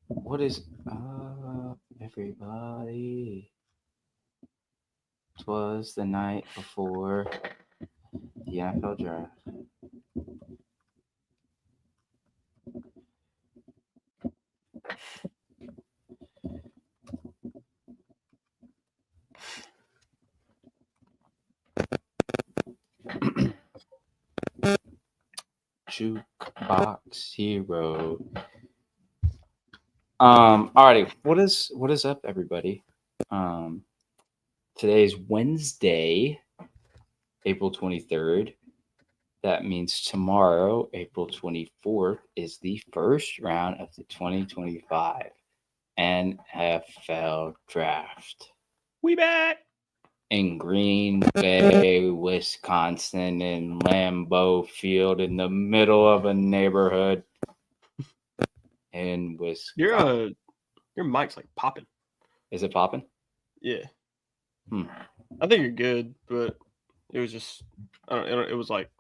What is everybody? Twas the night before the NFL draft. Jukebox Hero. Alrighty. What is up, everybody? Today is Wednesday, April 23rd. That means tomorrow, April 24th, is the first round of the 2025 NFL Draft We back. in Green Bay, Wisconsin, in Lambeau Field, in the middle of a neighborhood in Wisconsin. Your mic's like popping. Is it popping? Yeah. Hmm. I think you're good, but it was just it was like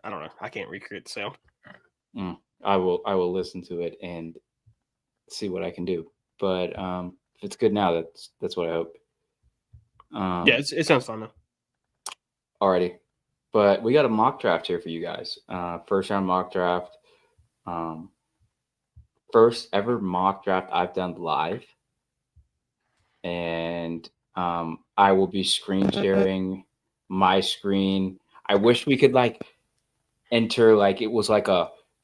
I don't know. I can't recreate the sound. I will listen to it and see what I can do. But if it's good now, that's what I hope. Yeah, it sounds fine now. Alrighty. But we got a mock draft here for you guys. First round mock draft. First ever mock draft I've done live. And I will be screen sharing my screen. I wish we could enter it was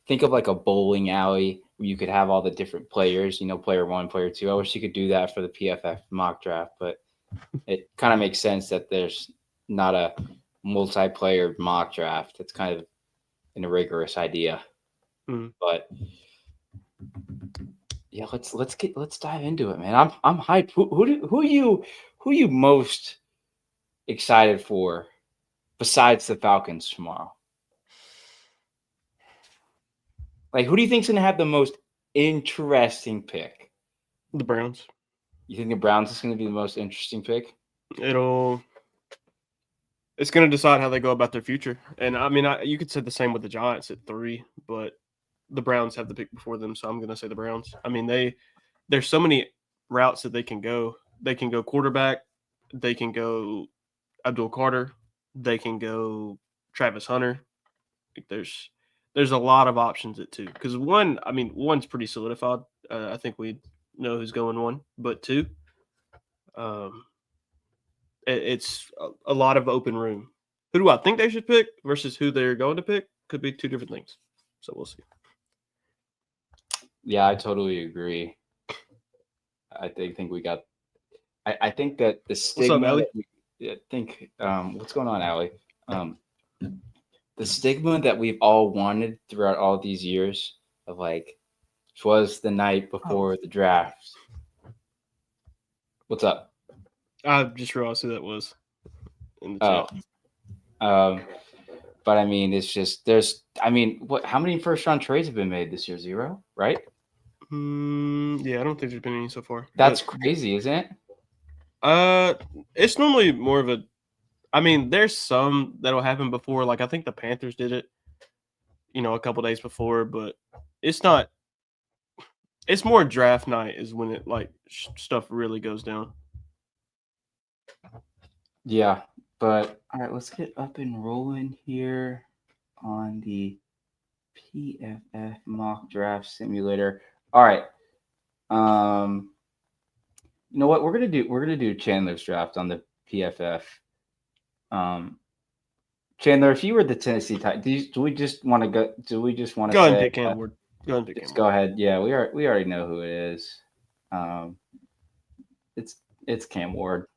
think of like a bowling alley where you could have all the different players, player one, player two. I wish you could do that for the PFF mock draft, but it kind of makes sense that there's not a multiplayer mock draft. It's kind of an rigorous idea. But yeah, let's dive into it, man. I'm hyped. Who you most excited for besides the Falcons tomorrow? Like, who do you think's going to have the most interesting pick? The Browns. You think the Browns is going to be the most interesting pick? It's going to decide how they go about their future. And I mean, you could say the same with the Giants at 3, but the Browns have the pick before them, so I'm going to say the Browns. I mean, there's so many routes that they can go. They can go quarterback. They can go Abdul Carter. They can go Travis Hunter. There's a lot of options at 2 because one's pretty solidified. I think we know who's going 1, but 2, it's a lot of open room. Who do I think they should pick versus who they're going to pick could be 2 different things. So we'll see. Yeah, I totally agree. I think we got. I think that the stigma. What's up, Allie? I think what's going on, Allie? The stigma that we've all wanted throughout all these years of was the night before the draft. What's up? I just realized who that was in the chat. But I mean, it's just how many first round trades have been made this year? 0, right? Yeah, I don't think there's been any so far. That's crazy, isn't it? It's normally more of a. I mean, there's some that'll happen before. Like I think the Panthers did it, a couple days before, but it's not. It's more draft night is when it stuff really goes down. Yeah, but all right, let's get up and rolling here on the PFF mock draft simulator. All right. You know what we're gonna do? We're gonna do Chandler's draft on the PFF. Chandler, if you were the Tennessee Titans, do we just want to go? Do we just want to go ahead and pick Cam Ward? Go ahead and pick Cam Ward. Go ahead. Yeah, we already know who it is. It's Cam Ward.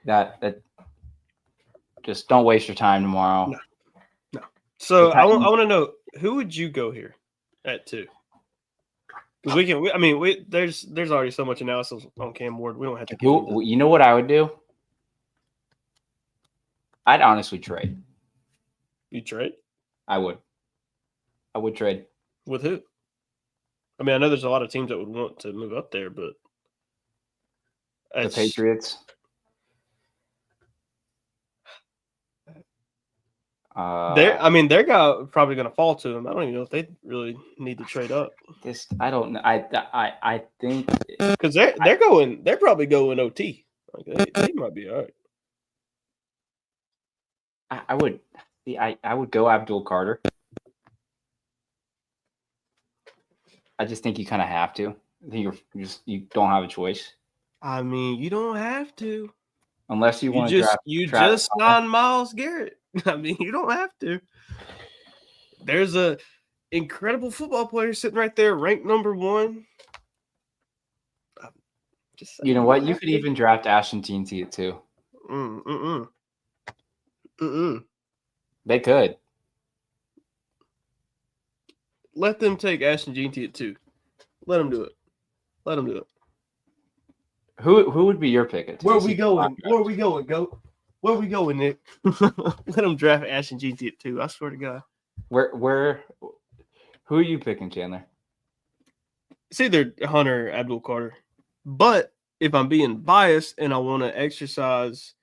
That just don't waste your time tomorrow. No. So I want to know, who would you go here at 2? Because there's already so much analysis on Cam Ward. We don't have to. You know what I would do? I'd honestly trade. You trade? I would trade. With who? I mean, I know there's a lot of teams that would want to move up there, but the Patriots. Their guy probably going to fall to him. I don't even know if they really need to trade up I don't know. I think because they're probably going OT. Like they might be all right. I would I would go Abdul Carter. I just think you kind of have to. I think you don't have a choice I mean, you don't have to. unless you want to draft. You Travis just Hunter. signed Myles Garrett. I mean, you don't have to. There's a incredible football player sitting right there, ranked number 1. Just saying, You know what? You have could to. even draft Ashton Jeanty too. They could. Let them take Ashton Jeanty at 2. Let them do it. Let them do it. Who would be your pick at 2? Where are we going? Where are we going, Goat? Where are we going, Nick? Let them draft Ashton Jeanty at 2. I swear to God. Where? Who are you picking, Chandler? It's either Hunter or Abdul Carter. But if I'm being biased and I want to exercise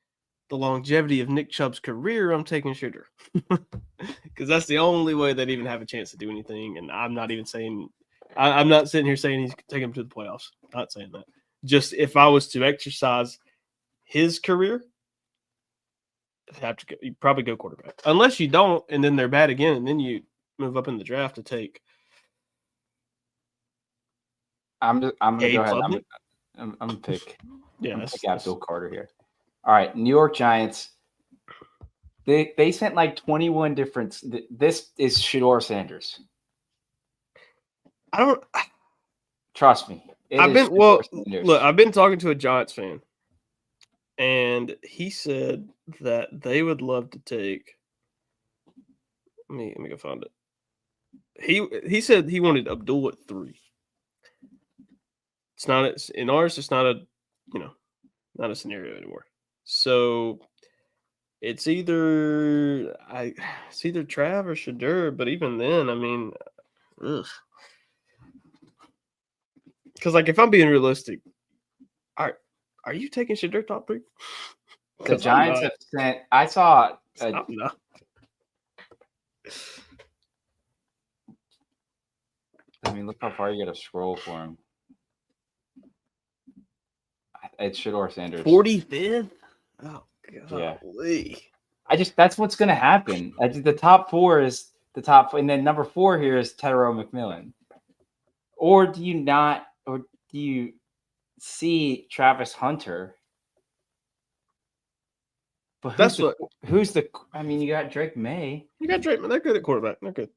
the longevity of Nick Chubb's career, I'm taking Shedeur. Because that's the only way they'd even have a chance to do anything. And I'm not even saying – I'm not sitting here saying he's taking him to the playoffs. Not saying that. Just if I was to exercise his career, you probably go quarterback. Unless you don't, and then they're bad again, and then you move up in the draft to take – I'm gonna go ahead. Klubnik? I'm gonna pick. Yeah, I'm gonna pick Abdul Carter here. All right, New York Giants. They sent like 21 different. This is Shedeur Sanders. I don't. Trust me. I've been talking to a Giants fan, and he said that they would love to take. Let me go find it. He said he wanted Abdul at 3. It's not in ours. It's not not a scenario anymore. So it's either Trav or Shedeur. But even then, I mean, because like if I'm being realistic, are you taking Shedeur top 3? The Giants have sent. I saw. No. I mean, look how far you got to scroll for him. It's Shedeur Sanders. 45th? Oh, God. Yeah. That's what's going to happen. The top 4 is the top, and then number 4 here is Tyrell McMillan. Or do you see Travis Hunter? But I mean, you got Drake May. You got Drake May. They're good at quarterback. They're good.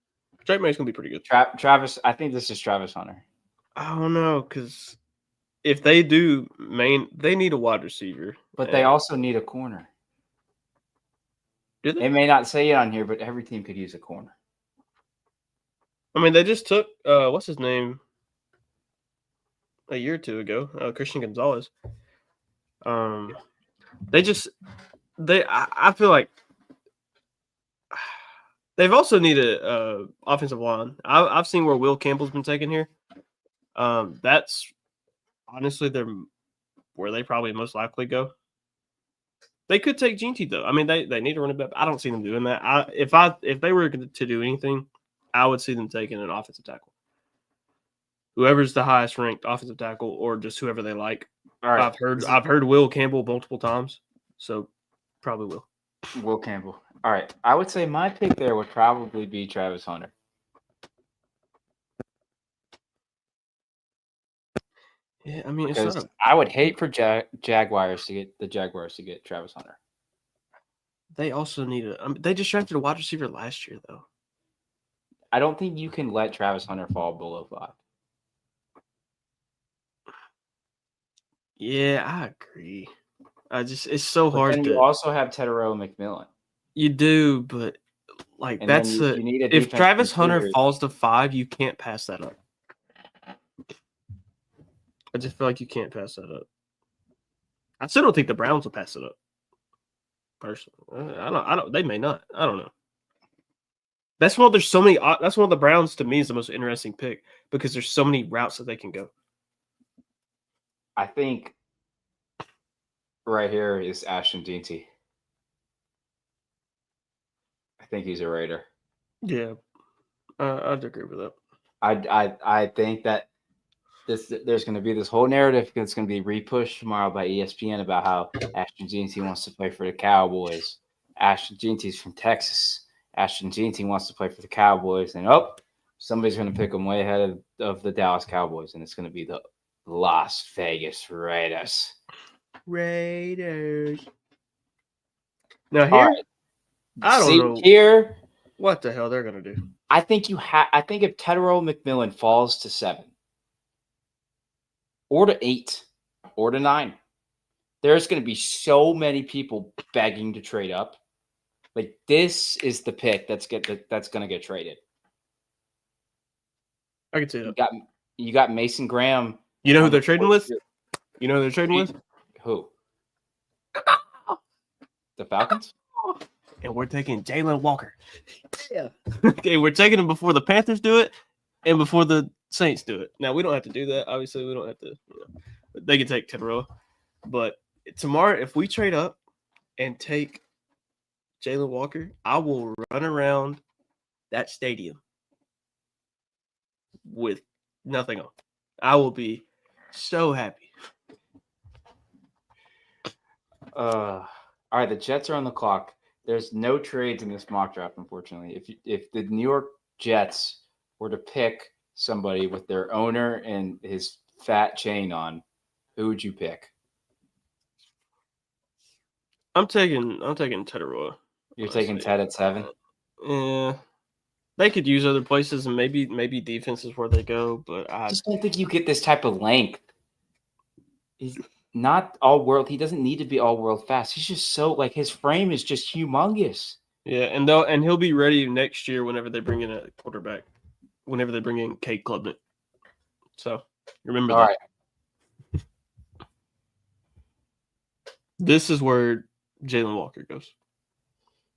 Drake May's going to be pretty good. Travis, I think this is Travis Hunter. I don't know, because if they do they need a wide receiver. But they also need a corner. Do they? They may not say it on here, but every team could use a corner. I mean, they just took what's his name a year or 2 ago, Christian Gonzalez. I feel like they've also needed offensive line. I've seen where Will Campbell's been taken here. That's honestly where they probably most likely go. They could take Jeanty though. I mean, they need to run it back. I don't see them doing that. If they were to do anything, I would see them taking an offensive tackle. Whoever's the highest ranked offensive tackle, or just whoever they like. All right. I've heard Will Campbell multiple times, so probably Will Campbell. All right. I would say my pick there would probably be Travis Hunter. Yeah, I mean, because I would hate for Jaguars to get Travis Hunter. They also need they just drafted a wide receiver last year, though. I don't think you can let Travis Hunter fall below 5. Yeah, I agree. It's so hard. Then you also have Tyrell McMillan. You do, but like and that's you need a if Travis Hunter falls to 5, you can't pass that up. I just feel like you can't pass that up. I still don't think the Browns will pass it up. Personally, I don't. They may not. I don't know. That's one of the Browns to me is the most interesting pick because there's so many routes that they can go. I think right here is Ashton Jeanty. I think he's a Raider. Yeah, I'd agree with that. I think that there's going to be this whole narrative that's going to be repushed tomorrow by ESPN about how Ashton Jeanty wants to play for the Cowboys. Ashton Jeanty's from Texas. Ashton Jeanty wants to play for the Cowboys, and somebody's going to pick him way ahead of the Dallas Cowboys, and it's going to be the Las Vegas Raiders. Now here, All right. I don't know here. what the hell they're gonna do. I think I think if Tetero McMillan falls to 7, or to 8, or to 9, there's going to be so many people begging to trade up. Like, this is the pick that's going to get traded. I can see that. You got Mason Graham. You know who they're trading with? You know who they're trading with? Who? The Falcons? And we're taking Jalen Walker. Yeah. Okay, we're taking him before the Panthers do it and before the Saints do it. Now, we don't have to do that. Obviously, we don't have to. But they can take Tetero. But tomorrow, if we trade up and take Jalen Walker, I will run around that stadium with nothing on. I will be so happy. All right, the Jets are on the clock. There's no trades in this mock draft, unfortunately. If the New York Jets were to pick somebody with their owner and his fat chain on, who would you pick? I'm taking Tetero. You're taking Ted at 7? Yeah. They could use other places, and maybe defense is where they go, but I just don't think you get this type of length. He's not all world. He doesn't need to be all world fast. He's just so his frame is just humongous. Yeah, and he'll be ready next year whenever they bring in a quarterback. Whenever they bring in Cade Klubnik. So remember that. Right. This is where Jalen Walker goes.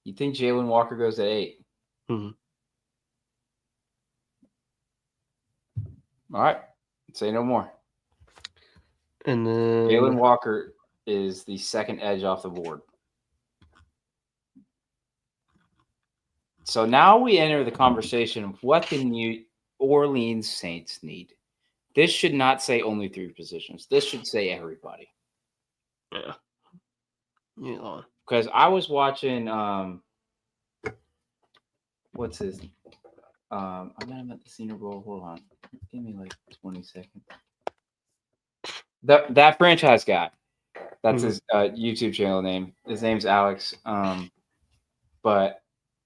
You think Jalen Walker goes at 8? Mm-hmm. All right. Say no more. And then Jalen Walker is the second edge off the board. So now we enter the conversation of what the New Orleans Saints need. This should not say only 3 positions. This should say everybody. Yeah. Because I was watching what's his I met him at the Senior Bowl. Hold on. Give me 20 seconds. That franchise guy. That's his YouTube channel name. His name's Alex. But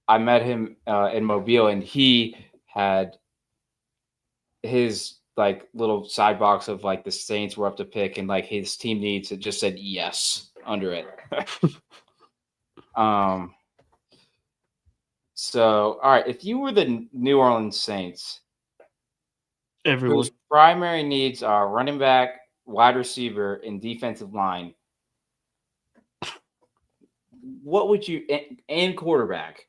I met him in Mobile, and he had his little side box of the Saints were up to pick, and his team needs, it just said yes under it. So all right, if you were the New Orleans Saints, whose primary needs are running back, wide receiver, and defensive line, what would you and quarterback?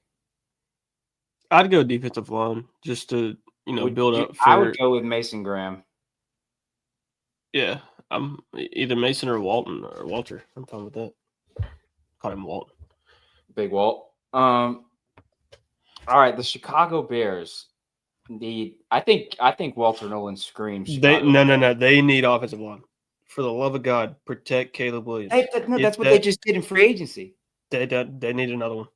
I'd go defensive line just to build up. I would go with Mason Graham. Yeah, I'm either Mason or Walton or Walter. I'm fine with that. Call him Walt. Big Walt. All right, the Chicago Bears need. I think Walter Nolan screams. No. They need offensive line. For the love of God, protect Caleb Williams. That's what they just did in free agency. They need another one.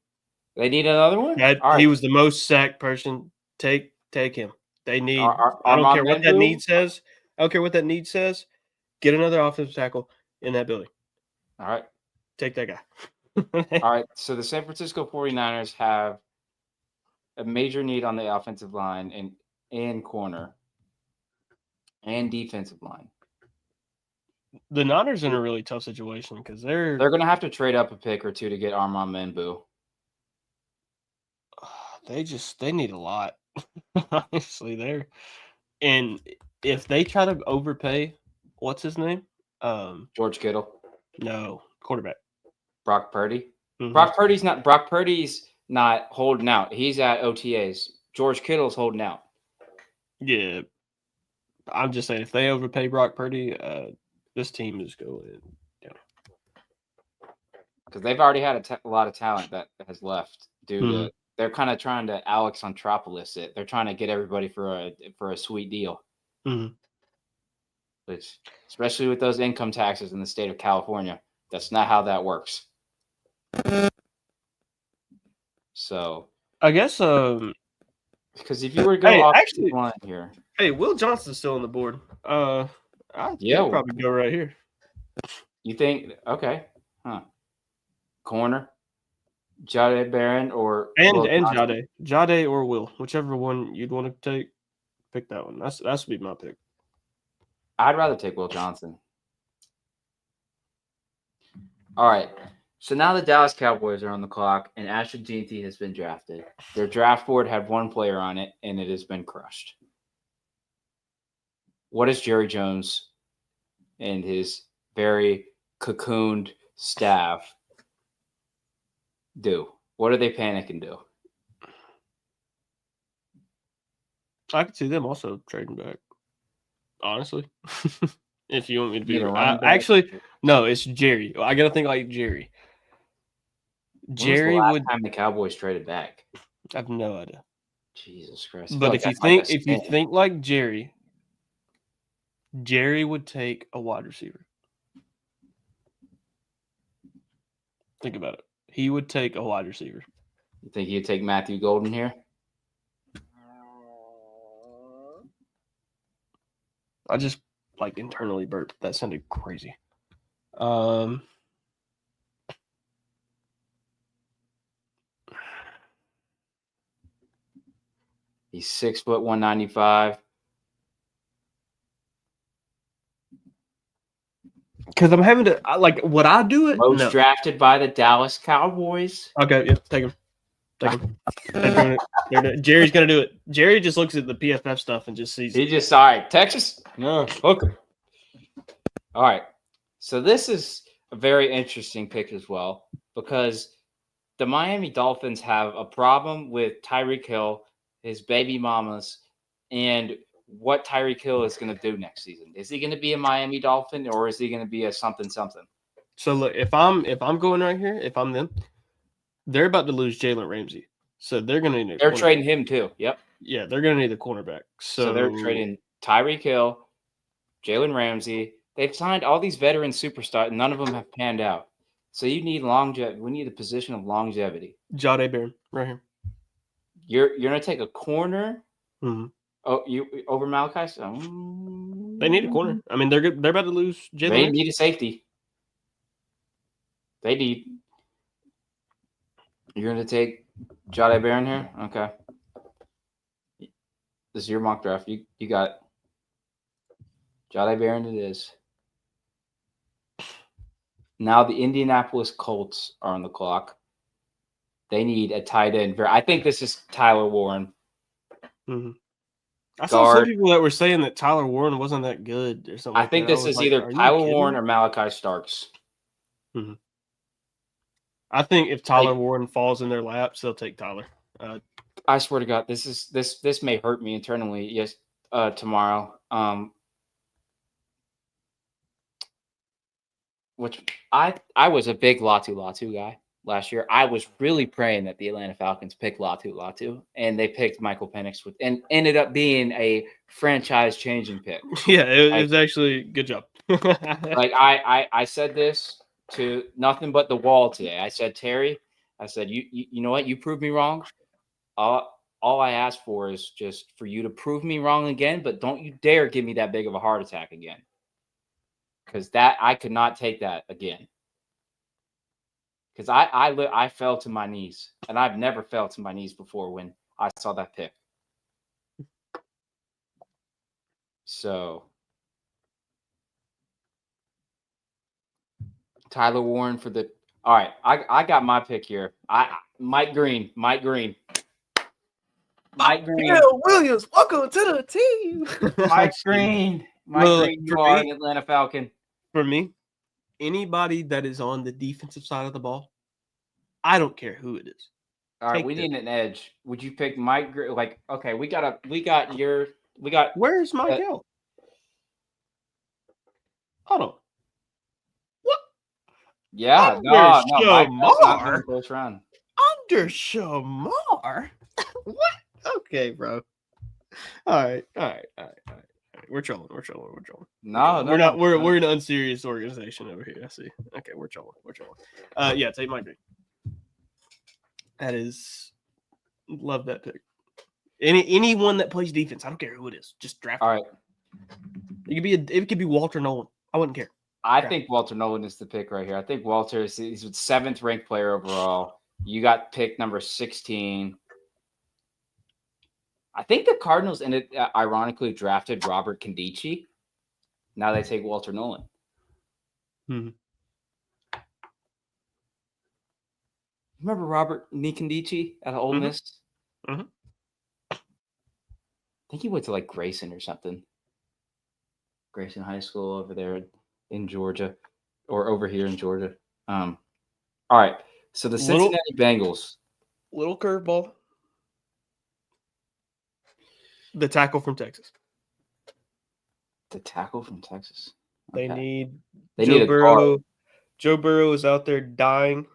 They need another one. He was the most sacked person. Take him. They need. I don't care what that need says. I don't care what that need says. Get another offensive tackle in that building. All right. Take that guy. All right. So the San Francisco 49ers have a major need on the offensive line and corner and defensive line. The Niners in a really tough situation because they're going to have to trade up a pick or 2 to get Armand Menbu. They need a lot. Honestly, and if they try to overpay, what's his name? George Kittle. No, quarterback. Brock Purdy. Mm-hmm. Brock Purdy's not holding out. He's at OTAs. George Kittle's holding out. Yeah. I'm just saying, if they overpay Brock Purdy, this team is going down. Because they've already had a lot of talent that has left due to they're kind of trying to Alex Anthopoulos it. They're trying to get everybody for a sweet deal. Mhm. Which, especially with those income taxes in the state of California, that's not how that works. So, I guess. because if you were to go off the line here, hey, Will Johnson's still on the board. Yeah. I'd probably go right here. you think okay, huh? Corner, Jade Barron or And Will Johnson? Jade or Will, whichever one you'd want to take, pick that one. That's would be my pick. I'd rather take Will Johnson. All right. So now the Dallas Cowboys are on the clock, and Ashton Jeanty has been drafted. Their draft board had one player on it, and it has been crushed. What does Jerry Jones and his very cocooned staff do? What do they panic and do? I could see them also trading back. Honestly, if you want me to be Need a running back? actually, no, it's Jerry. I gotta think like Jerry. Jerry When was the last would. time the Cowboys traded back? I have no idea. Jesus Christ! I feel But like if you that's like a think sin. like Jerry, Jerry would take a wide receiver. Think about it. He would take a wide receiver. You think he'd take Matthew Golden here? I just like internally burped. That sounded crazy. He's 6', 195. Because I'm having to like, would I do it? Most No. drafted by the Dallas Cowboys. Okay, yeah, take him. Take him. They're doing it. They're doing it. Jerry's gonna do it. Jerry just looks at the PFF stuff and just sees. He just all right. Texas. No, okay. All right. So this is a very interesting pick as well because the Miami Dolphins have a problem with Tyreek Hill, his baby mamas, and what Tyreek Hill is going to do next season. Is he going to be a Miami Dolphin or is he going to be a something? So look, if I'm going right here, if I'm them, they're about to lose Jalen Ramsey, so they're gonna need. They're trading him too. Yep. Yeah, they're gonna need a cornerback. So they're trading Tyreek Hill, Jalen Ramsey. They've signed all these veteran superstars. None of them have panned out. So you need longevity. We need a position of longevity. Jade Barron, right here. You're gonna take a corner. Mm-hmm. Oh, you over Malachi? They need a corner. I mean, they're about to lose Jalen. They need a safety. They need. You're gonna take Jade Barron here? Okay. This is your mock draft. You got it. Jade Barron it is. Now the Indianapolis Colts are on the clock. They need a tight end. I think this is Tyler Warren. Mm-hmm. I saw some people that were saying that Tyler Warren wasn't that good or something. I think this is either Tyler Warren or Malachi Starks. Mm-hmm. I think if Tyler Warren falls in their laps, they'll take Tyler. I swear to God, this may hurt me internally. Yes, tomorrow. Which I was a big Latu guy last year. I was really praying that the Atlanta Falcons picked Latu, and they picked Michael Penix and ended up being a franchise-changing pick. Yeah, it was actually good job. Like I said this to nothing but the wall today. I said, Terry, I said, you know what? You proved me wrong. All I ask for is just for you to prove me wrong again, but don't you dare give me that big of a heart attack again. Because that I could not take that again. Because I fell to my knees, and I've never fell to my knees before when I saw that pick. So Tyler Warren for the all right. I got my pick here. Mike Green. Bill Williams, welcome to the team. Mike Green. You are an Atlanta Falcon. For me, anybody that is on the defensive side of the ball, I don't care who it is. All right, we need an edge. Would you pick Mike Green? Like, okay, we got. Where's Mike Hill? Hold on. What? Yeah, no. Shamar. First round. I'm Dr. Shamar? What? Okay, bro. All right. We're trolling. No, We're no, not. no. We're an unserious organization over here. I see. Okay, we're trolling. Yeah, take Mike Green. That is, love that pick. Anyone that plays defense, I don't care who it is, just draft. All right. It could be Walter Nolan. I wouldn't care. I think Walter Nolan is the pick right here. I think Walter he's the 7th ranked player overall. You got pick number 16. I think the Cardinals ended ironically drafted Robert Condici. Now they take Walter Nolan. Remember Robert Nicondici at Ole Miss? Mhm. I think he went to like Grayson or something. Grayson High School over there in Georgia, or over here in Georgia. All right. So the Cincinnati Bengals. Little curveball. The tackle from Texas. The tackle from Texas. They Okay. need Joe Burrow. Joe Burrow is out there dying.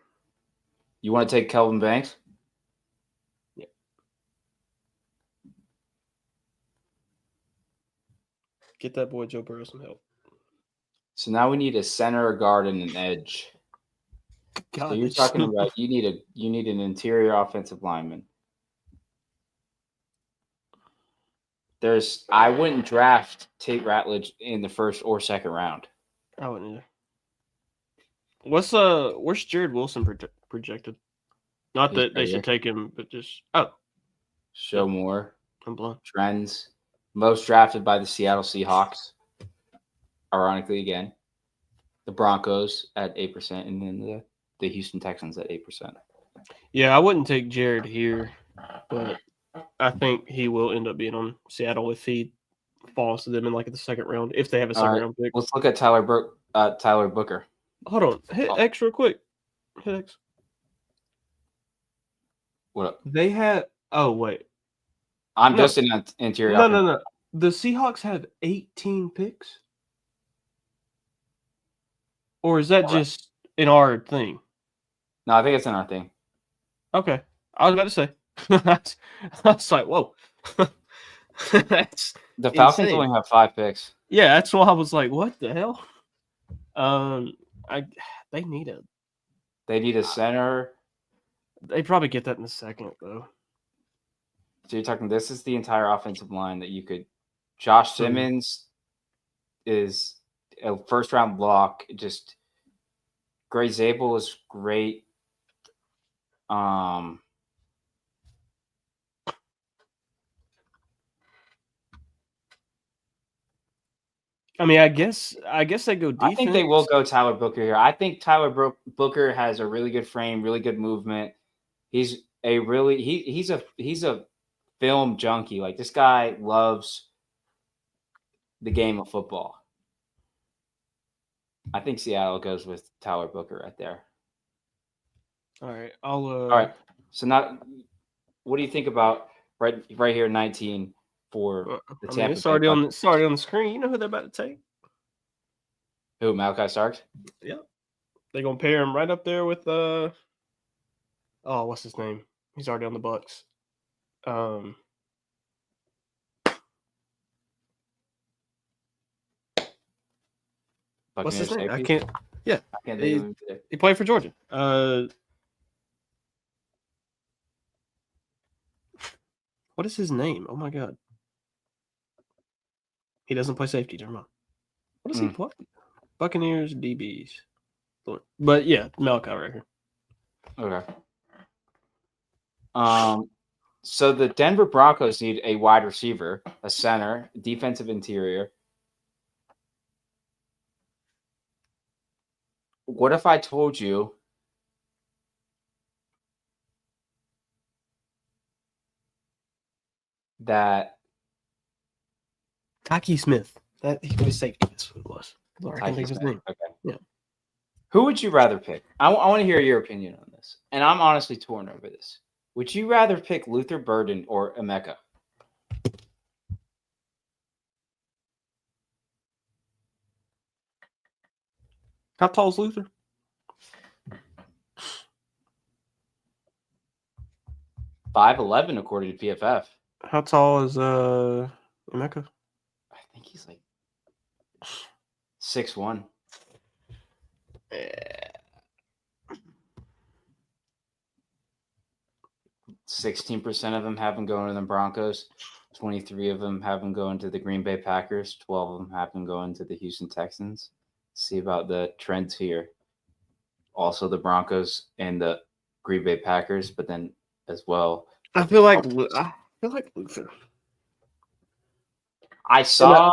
You want to take Kelvin Banks? Yeah. Get that boy Joe Burrow some help. So now we need a center, a guard, and an edge. God, so you're talking about you need an interior offensive lineman. I wouldn't draft Tate Ratledge in the 1st or 2nd round. I wouldn't either. Where's Jared Wilson projected? Not that they should take him, but just show more. I'm blown. Trends. Most drafted by the Seattle Seahawks. Ironically, again, the Broncos at 8%, and then the Houston Texans at 8%. Yeah, I wouldn't take Jared here, but I think he will end up being on Seattle if he falls to them in like the 2nd round, if they have a 2nd round pick. Let's look at Tyler Booker. Hold on. Hit X real quick. Hit X. What up? They have wait. Just in interior. No. The Seahawks have 18 picks? Or is that just in our thing? No, I think it's in our thing. Okay. I was about to say. I was like, whoa. That's the Falcons insane. only have 5 picks. Yeah, that's why I was like, what the hell? They need a center. They probably get that in a 2nd, though. So you're talking, this is the entire offensive line that you could. Josh Simmons is a 1st round block. Just Gray Zabel is great. I mean, I guess they go defense. I think they will go Tyler Booker here. I think Tyler Booker has a really good frame, really good movement. He's a film junkie. Like, this guy loves the game of football. I think Seattle goes with Tyler Booker right there. All right. All right. So now, what do you think about right here, 19 for the Tampa? It's already on the screen. You know who they're about to take? Who? Malachi Starks? Yeah. They're gonna pair him right up there with what's his name? He's already on the Bucks. What's his name? Safety? I can't think of him today. He played for Georgia. What is his name? Oh my god. He doesn't play safety, never mind. What does he play? Buccaneers, DBs. But yeah, Malachi right here. Okay. So the Denver Broncos need a wide receiver, a center, defensive interior. What if I told you that Taki Smith? That he was safety. That's what it was. I can think of his name. Okay. Yeah. Who would you rather pick? I want to hear your opinion on this. And I'm honestly torn over this. Would you rather pick Luther Burden or Emeka? How tall is Luther? 5'11" according to PFF. How tall is Emeka? I think he's like 6'1". 16% of them have him going to the Broncos. 23 of them have him going to the Green Bay Packers. 12 of them have him going to the Houston Texans. See about the trends here. Also the Broncos and the Green Bay Packers, but then as well. I feel like Luther. I saw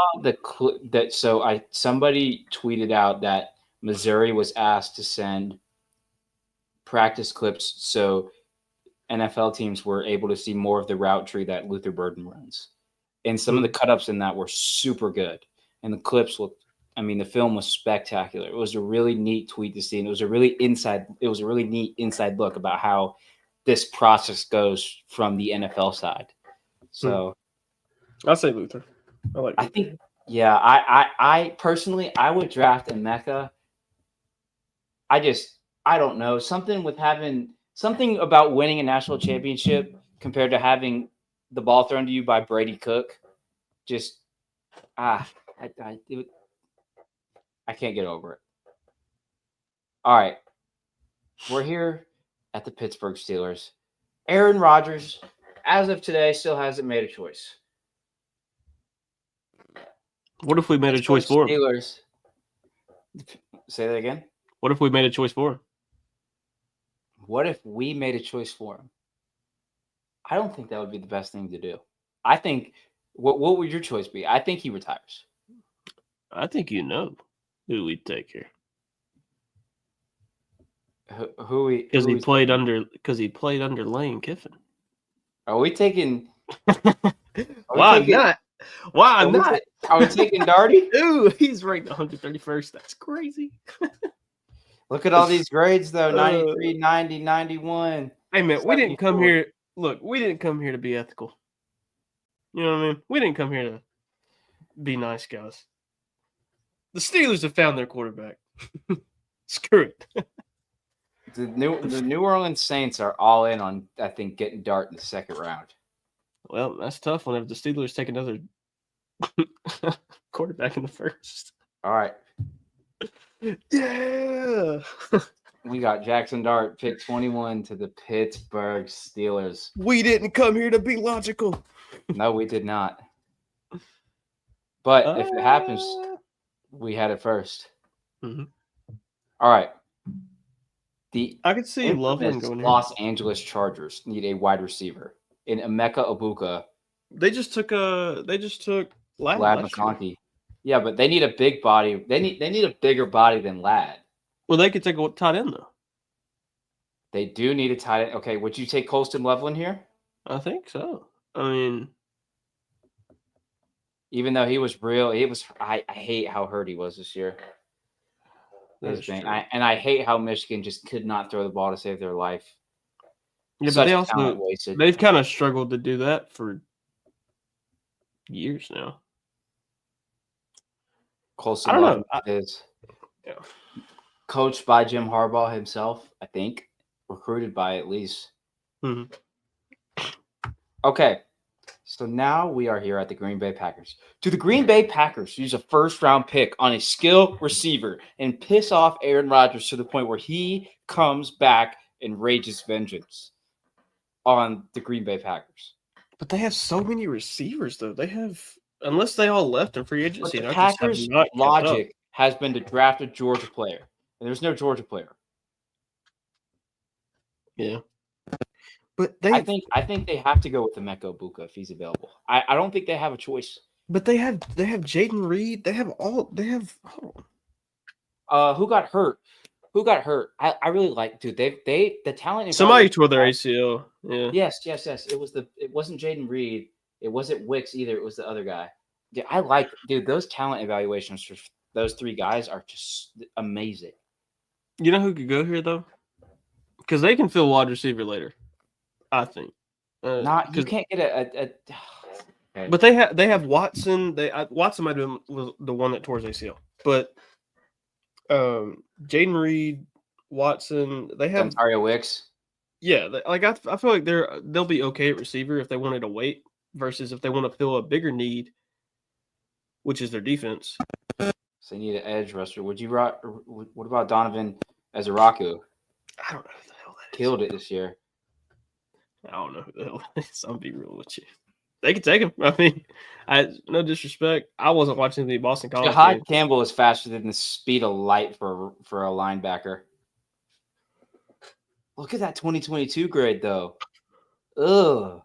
somebody tweeted out that Missouri was asked to send practice clips so NFL teams were able to see more of the route tree that Luther Burden runs. And some of the cut-ups in that were super good. And the clips the film was spectacular. It was a really neat tweet to see. And it was a really neat inside look about how this process goes from the NFL side. So I'll say Luther. I think, yeah, I personally, I would draft Emeka. I don't know. Something about winning a national championship compared to having the ball thrown to you by Brady Cook. I can't get over it. All right. We're here at the Pittsburgh Steelers. Aaron Rodgers, as of today, still hasn't made a choice. What if we made a choice for him? Steelers. Say that again. What if we made a choice for him? What if we made a choice for him? I don't think that would be the best thing to do. I think, what would your choice be? I think he retires. I think you know who we'd take here. Because he played under Lane Kiffin. Are we taking? Why not? Why not? Are we taking Darty? Ooh, he's ranked 131st. That's crazy. Look at all these grades, though. 93, 90, 91. Hey, man, we didn't come here. Look, we didn't come here to be ethical. You know what I mean? We didn't come here to be nice guys. The Steelers have found their quarterback. Screw it. The New Orleans Saints are all in on, I think, getting Dart in the second round. Well, that's tough whenever the Steelers take another quarterback in the first. All right. Yeah. We got Jackson Dart, pick 21 to the Pittsburgh Steelers. We didn't come here to be logical. No, we did not. But if it happens, we had it first. Mm-hmm. All right. I could see Loveland going here. Los Angeles Chargers need a wide receiver in Emeka Egbuka. They just took Ladd McConkey. Yeah, but they need a big body. They need a bigger body than Ladd. Well, they could take a tight end though. They do need a tight end. Okay, would you take Colston Loveland here? I think so. I mean, even though he was real, I hate how hurt he was this year. I hate how Michigan just could not throw the ball to save their life. Yeah, but they've kind of struggled to do that for years now. Colston Loveland is coached by Jim Harbaugh himself, I think. Recruited by at least. Mm-hmm. Okay. So now we are here at the Green Bay Packers. Do the Green Bay Packers use a first-round pick on a skill receiver and piss off Aaron Rodgers to the point where he comes back and rages vengeance on the Green Bay Packers? But they have so many receivers, though. They have, unless they all left in free agency. But the Packers' logic has been to draft a Georgia player, and there's no Georgia player. Yeah. But I think they have to go with Emeka Egbuka if he's available. I don't think they have a choice. But they have Jaden Reed. Hold on. Who got hurt? I really like, dude. The talent. Somebody tore their ACL. Yeah. Yes. It wasn't Jaden Reed. It wasn't Wicks either. It was the other guy. Dude, those talent evaluations for those three guys are just amazing. You know who could go here though? Because they can fill wide receiver later. I think. You can't get a okay. But they have Watson. Watson might have been the one that tore his ACL. But Jaden Reed, Watson, they have Ontario Wicks. Yeah, I feel like they'll be okay at receiver if they wanted to wait versus if they want to fill a bigger need, which is their defense. So they need an edge rusher. Would you rock? What about Donovan Ezeraku? I don't know who the hell that is. Killed it this year. I don't know who the hell that is. I'll be real with you. They can take him. I mean, no disrespect. I wasn't watching the Boston College game. Jahad Campbell is faster than the speed of light for a linebacker. Look at that 2022 grade, though. Ugh.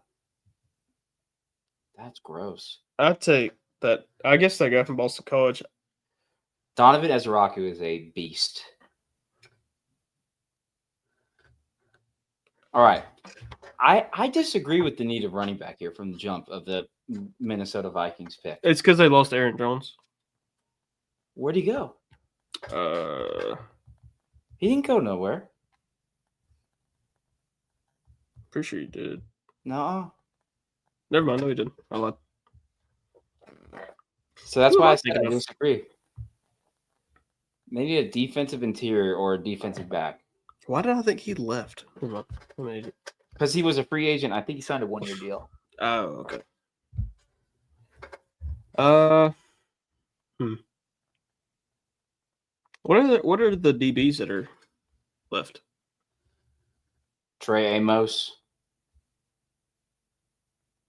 That's gross. I'd take that. I guess that guy from Boston College. Donovan Ezeraku is a beast. All right. I disagree with the need of running back here from the jump of the Minnesota Vikings pick. It's because they lost Aaron Jones. Where'd he go? He didn't go nowhere. Pretty sure he did. No. Never mind. No, he didn't. I lied. So that's Who am why I I said thinking I of? disagree. Maybe a defensive interior or a defensive back. Why did I think he left? Hold on. I'm an idiot. Because he was a free agent. I think he signed a 1-year deal. Oh, okay. What are the DBs that are left? Trey Amos.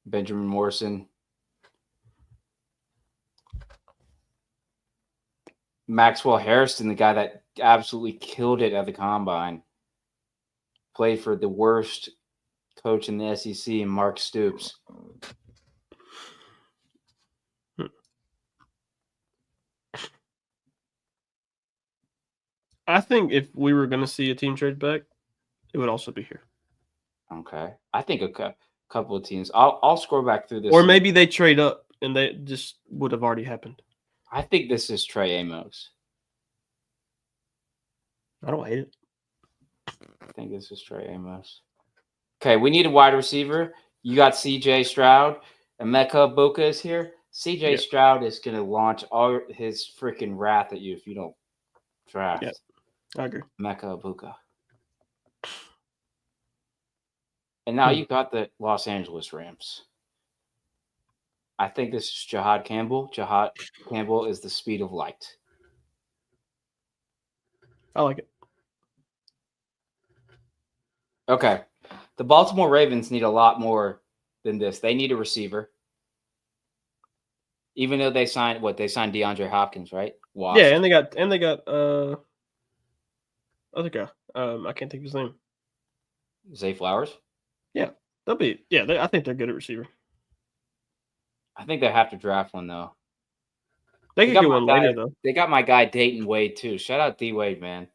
Benjamin Morrison. Maxwell Harrison, the guy that absolutely killed it at the combine. Played for the worst coach in the SEC, and Mark Stoops. I think if we were going to see a team trade back, it would also be here. Okay. I think a couple of teams. I'll scroll back through this. Or maybe they trade up and they just would have already happened. I think this is Trey Amos. I don't hate it. I think this is Trey Amos. Okay, we need a wide receiver. You got CJ Stroud. Emeka Buka is here. CJ Stroud is going to launch all his freaking wrath at you if you don't draft. Yeah, I agree. Emeka Buka. And now you got the Los Angeles Rams. I think this is Jahad Campbell. Jahad Campbell is the speed of light. I like it. Okay. The Baltimore Ravens need a lot more than this. They need a receiver. Even though they signed DeAndre Hopkins, right? Washed. Yeah, and they got other guy. I can't think of his name. Zay Flowers? Yeah. I think they're good at receiver. I think they have to draft one though. They could get one later though. They got my guy Dayton Wade too. Shout out D Wade, man.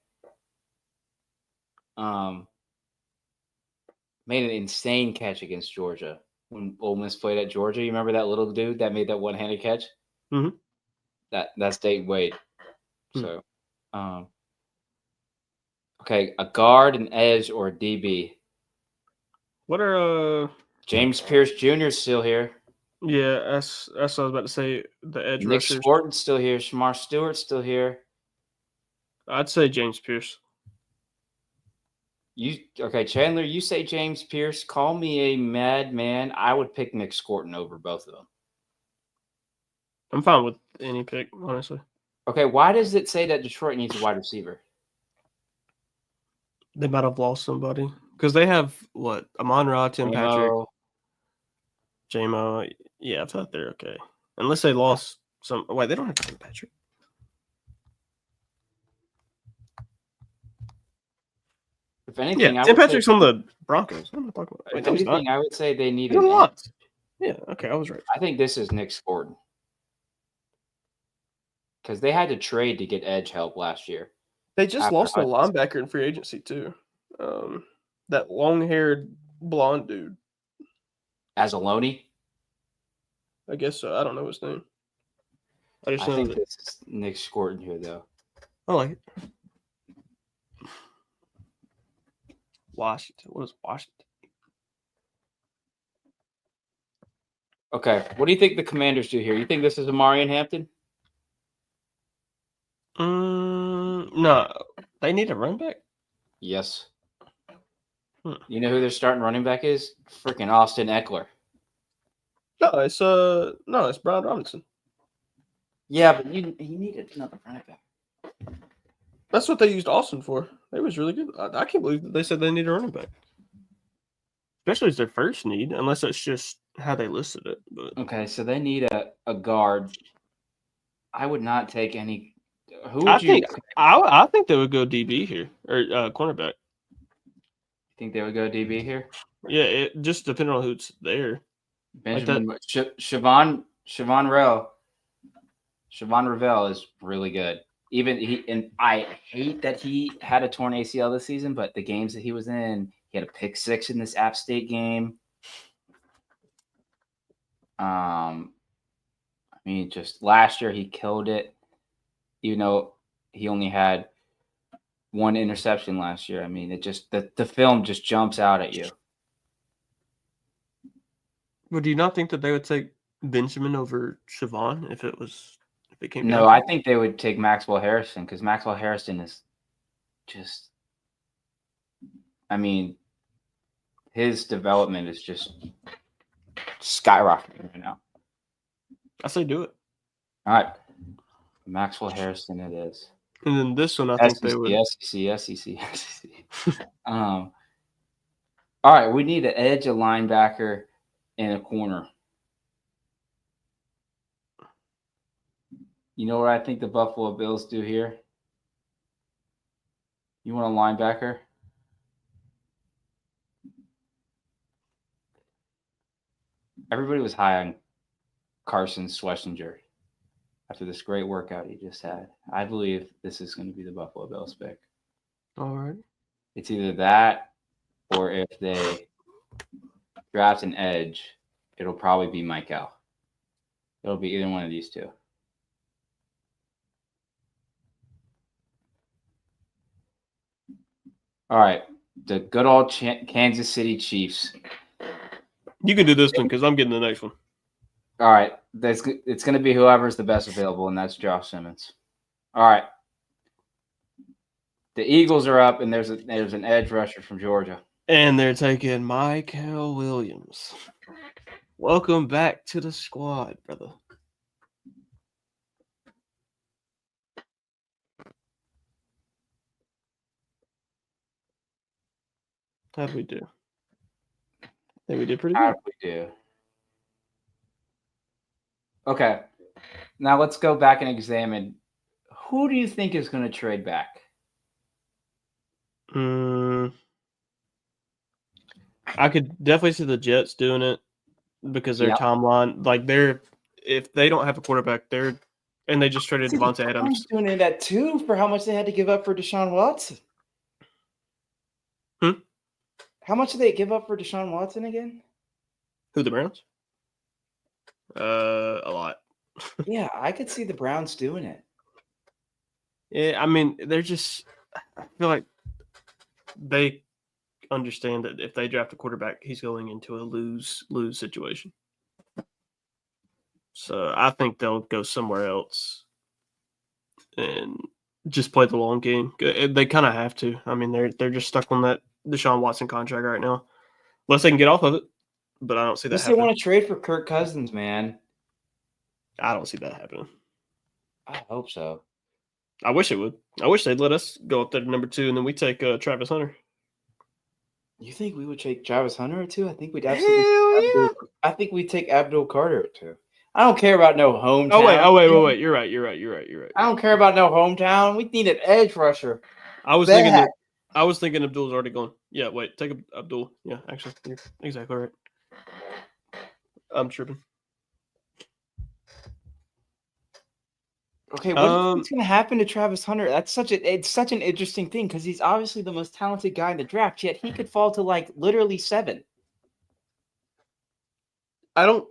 Made an insane catch against Georgia when Ole Miss played at Georgia. You remember that little dude that made that one-handed catch? Mm-hmm. That's Dayton Wade. So, okay, a guard, an edge, or a DB. What are James Pierce Jr. is still here. Yeah, that's what I was about to say. The edge Nick rushers. Sporton's still here. Shamar Stewart's still here. I'd say James Pierce. Chandler, you say James Pierce. Call me a madman. I would pick Nick Sporton over both of them. I'm fine with any pick, honestly. Okay, why does it say that Detroit needs a wide receiver? They might have lost somebody. Because they have, what, Amon-Ra, Tim Patrick, J-Mo. Yeah, I feel like they're okay. Unless they lost some. Wait, they don't have Tim Patrick. If anything, Tim Patrick's on the Broncos. What am I talking about? If anything, I would say they need a lot. Yeah, okay, I was right. I think this is Nick Sporton. Because they had to trade to get edge help last year. They just lost a linebacker in free agency, too. That long-haired blonde dude. Azaloni? I guess so. I don't know his name. I think this is Nick Sporton here, though. I like it. Washington. What is Washington? Okay. What do you think the Commanders do here? You think this is Amarian Hampton? No. They need a running back? Yes. You know who their starting running back is? Freaking Austin Eckler. No, it's Brian Robinson. Yeah, but he needed another running back. That's what they used Austin for. They was really good. I can't believe that they said they need a running back, especially as their first need, unless that's just how they listed it. But Okay, so they need a guard. I would not take any. Who I would you think they would go DB here or cornerback. think they would go DB here? Yeah, it just depending on who's there. Benjamin Siobhan Ravel is really good. And I hate that he had a torn ACL this season, but the games that he was in, he had a pick 6 in this App State game. I mean, just last year he killed it, even though he only had 1 interception last year. I mean, it just the film just jumps out at you. But do you not think that they would take Benjamin over Siobhan if it came down No, to I it? think they would take Maxwell Harrison because Maxwell Harrison is just, I mean, his development is just skyrocketing right now. I say do it. All right, Maxwell Harrison it is. And then this one, I think they would. SEC. All right, we need an edge, a linebacker, and a corner. You know what I think the Buffalo Bills do here? You want a linebacker? Everybody was high on Carson Schlesinger after this great workout he just had. I believe this is going to be the Buffalo Bills pick. All right. It's either that or if they draft an edge, it'll probably be Michael. It'll be either one of these two. All right, the good old Kansas City Chiefs. You can do this one because I'm getting the next one. All right, it's going to be whoever's the best available, and that's Josh Simmons. All right, the Eagles are up, and there's an edge rusher from Georgia. And they're taking Michael Williams. Welcome back to the squad, brother. How'd we do? I think we did pretty How good. did we do? Okay, now let's go back and examine who do you think is going to trade back? I could definitely see the Jets doing it because their timeline, like if they don't have a quarterback, and they just traded Devontae Adams. Doing it at 2 for how much they had to give up for Deshaun Watson. How much did they give up for Deshaun Watson again? Who, the Browns? A lot. Yeah, I could see the Browns doing it. Yeah, I mean, I feel like they understand that if they draft a quarterback, he's going into a lose situation. So I think they'll go somewhere else and just play the long game. They kind of have to. I mean, they're just stuck on that Deshaun Watson contract right now, unless they can get off of it. But I don't see that happening. They want to trade for Kirk Cousins, man. I don't see that happening. I hope so. I wish it would. I wish they'd let us go up there to number 2, and then we take Travis Hunter. You think we would take Travis Hunter at 2? I think we'd absolutely. I think we'd take Abdul Carter at 2. I don't care about no hometown. Oh wait. You're right. I don't care about no hometown. We need an edge rusher. I was thinking Abdul's already gone. Yeah, wait, take Abdul. Yeah, actually, you're exactly right. I'm tripping. Okay, what's going to happen to Travis Hunter? It's such an interesting thing because he's obviously the most talented guy in the draft, yet he could fall to like literally 7. The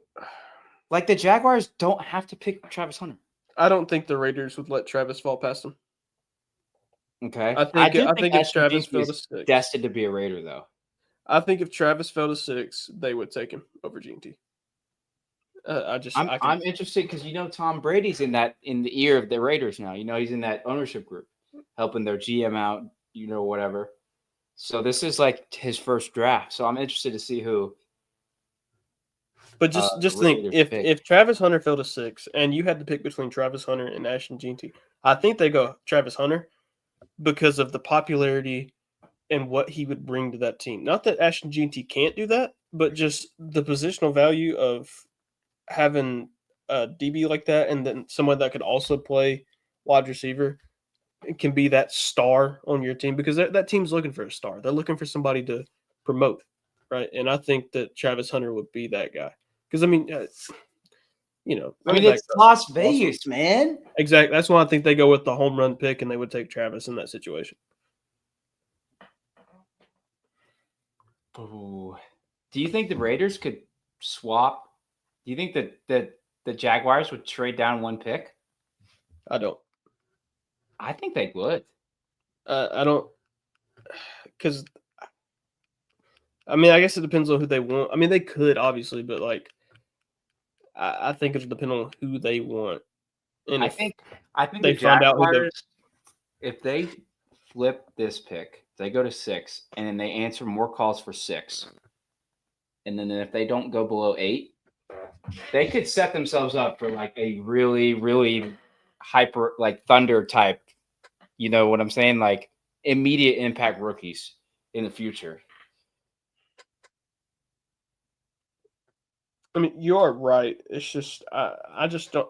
Jaguars don't have to pick Travis Hunter. I don't think the Raiders would let Travis fall past him. Okay, I think if Travis fell to 6, destined to be a Raider though. I think if Travis fell to 6, they would take him over GNT. I'm interested because Tom Brady's in the ear of the Raiders now. He's in that ownership group, helping their GM out. Whatever. So this is like his first draft. So I'm interested to see who But the just think, Raiders if pick. Travis Hunter fell to 6 and you had to pick between Travis Hunter and Ashton Jeanty, I think they go Travis Hunter because of the popularity and what he would bring to that team. Not that Ashton Jeanty can't do that, but just the positional value of having a DB like that, and then someone that could also play wide receiver. It can be that star on your team, because that team's looking for a star. They're looking for somebody to promote, right? And I think that Travis Hunter would be that guy. Because I mean, I mean, running it's backs are Las awesome. Vegas, man. Exactly. That's why I think they go with the home run pick, and they would take Travis in that situation. Ooh. Do you think the Raiders could swap? Do you think that the Jaguars would trade down one pick? I don't. I think they would. I don't. Because I mean, I guess it depends on who they want. I mean, they could obviously, but like, I think it'll depend on who they want. And I if think they the find out who the Jaguars, if they flip this pick, they go to 6, and then they answer more calls for 6, and then if they don't go below 8, they could set themselves up for like a really, really hyper, like Thunder type. You know what I'm saying? Like immediate impact rookies in the future. I mean, you are right. It's just I just don't.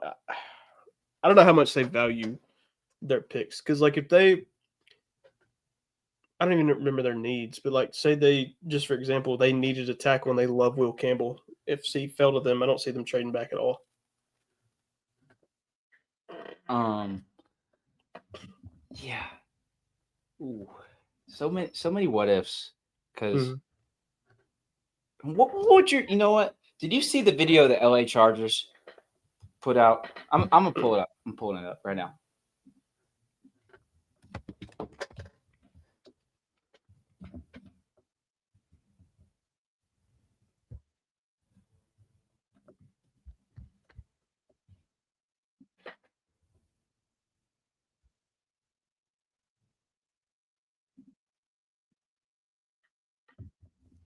I don't know how much they value their picks, because like if they, I don't even remember their needs, but like say they just, for example, they needed a tackle and they love Will Campbell. If he fell to them, I don't see them trading back at all. Yeah. Ooh. So many what ifs. Because what would you know what? Did you see the video the LA Chargers put out? I'm gonna pull it up. I'm pulling it up right now.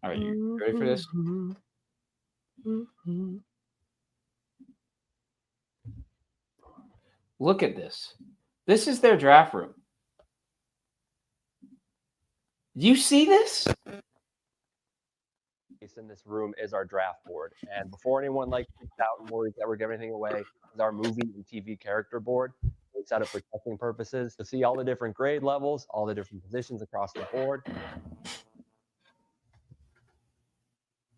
All right, you ready for this? Look at this. This is their draft room. You see this? In this room is our draft board. And before anyone like freaks out and worries that we're giving anything away, is our movie and TV character board. We set up for testing purposes to see all the different grade levels, all the different positions across the board.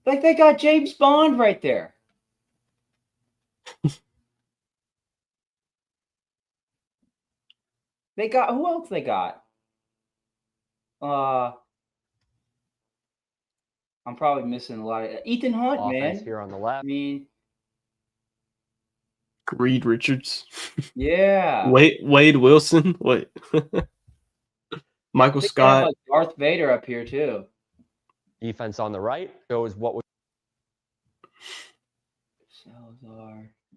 Like they got James Bond right there. They got who else they got? I'm probably missing a lot of Ethan Hunt, Offense man. here on the left. I mean, Reed Richards. yeah. Wade Wilson. Wait. Michael They have Scott. like Darth Vader up here too. Defense on the right shows what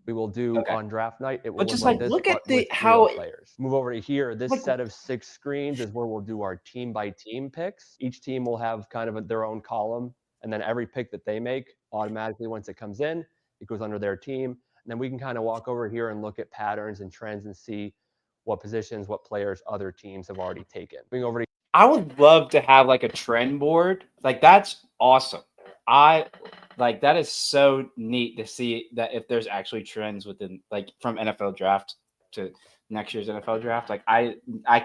we will do on draft night. It will But just look like this, look at but the with how real players. Move over to here. This like, set of 6 screens is where we'll do our team by team picks. Each team will have kind of their own column, and then every pick that they make automatically, once it comes in, it goes under their team. And then we can kind of walk over here and look at patterns and trends and see what positions, what players other teams have already taken. Moving over to I would love to have like a trend board. Like that's awesome. Like that is so neat to see that if there's actually trends within like from NFL draft to next year's NFL draft. Like I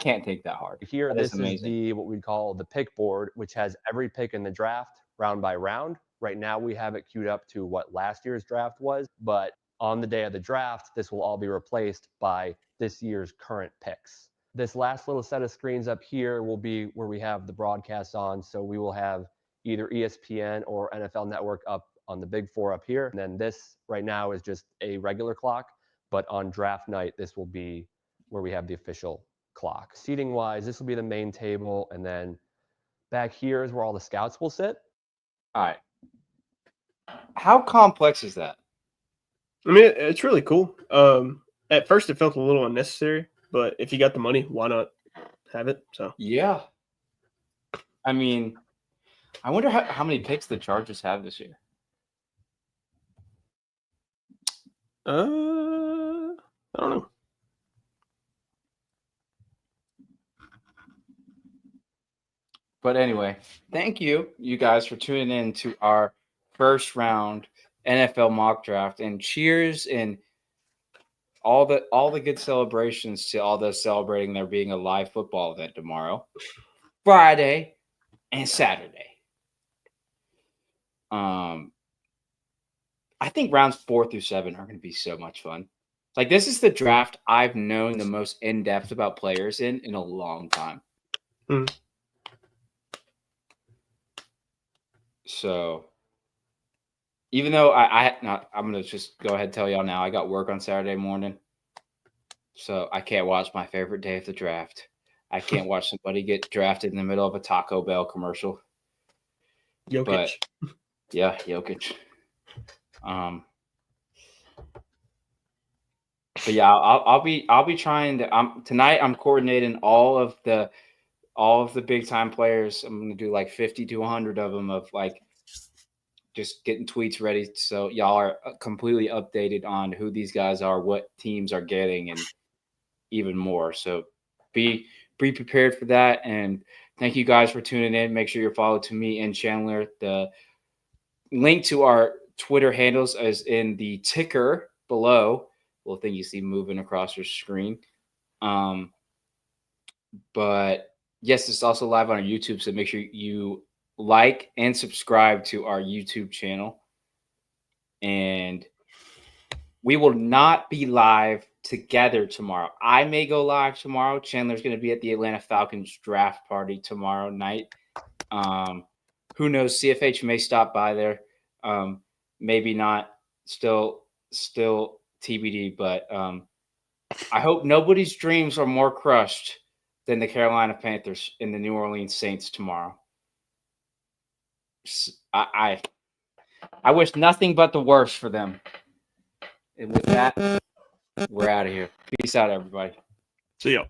can't take that hard. here, That this is amazing. the what we call the pick board, which has every pick in the draft round by round. Right now, we have it queued up to what last year's draft was, but on the day of the draft, this will all be replaced by this year's current picks. This last little set of screens up here will be where we have the broadcast on. So we will have either ESPN or NFL Network up on the big 4 up here. And then this right now is just a regular clock, but on draft night, this will be where we have the official clock. Seating wise, this will be the main table, and then back here is where all the scouts will sit. All right. How complex is that? I mean, it's really cool. At first, it felt a little unnecessary, but if you got the money, why not have it? So yeah. I mean, I wonder how many picks the Chargers have this year. I don't know. But anyway, thank you guys for tuning in to our first round NFL mock draft, and cheers and all the good celebrations to all those celebrating there being a live football event tomorrow, Friday, and Saturday. I think rounds 4 through 7 are going to be so much fun. Like, this is the draft I've known the most in depth about players in a long time. Mm. So, even though I'm going to just go ahead and tell y'all now, I got work on Saturday morning. So I can't watch my favorite day of the draft. I can't watch somebody get drafted in the middle of a Taco Bell commercial. Jokic. But yeah, Jokic. But yeah, I'll be trying to. Tonight I'm coordinating all of the big time players. I'm gonna do like 50 to 100 of them, of like just getting tweets ready, so y'all are completely updated on who these guys are, what teams are getting, and even more. So be prepared for that. And thank you guys for tuning in. Make sure you're followed to me and Chandler. The link to our Twitter handles is in the ticker below. Little thing you see moving across your screen. But yes, it's also live on our YouTube. So make sure you like and subscribe to our YouTube channel. And we will not be live together tomorrow. I may go live tomorrow. Chandler's going to be at the Atlanta Falcons draft party tomorrow night. Who knows? CFH may stop by there. Maybe not. Still TBD. But I hope nobody's dreams are more crushed than the Carolina Panthers and the New Orleans Saints tomorrow. I wish nothing but the worst for them. And with that, we're out of here. Peace out, everybody. See ya.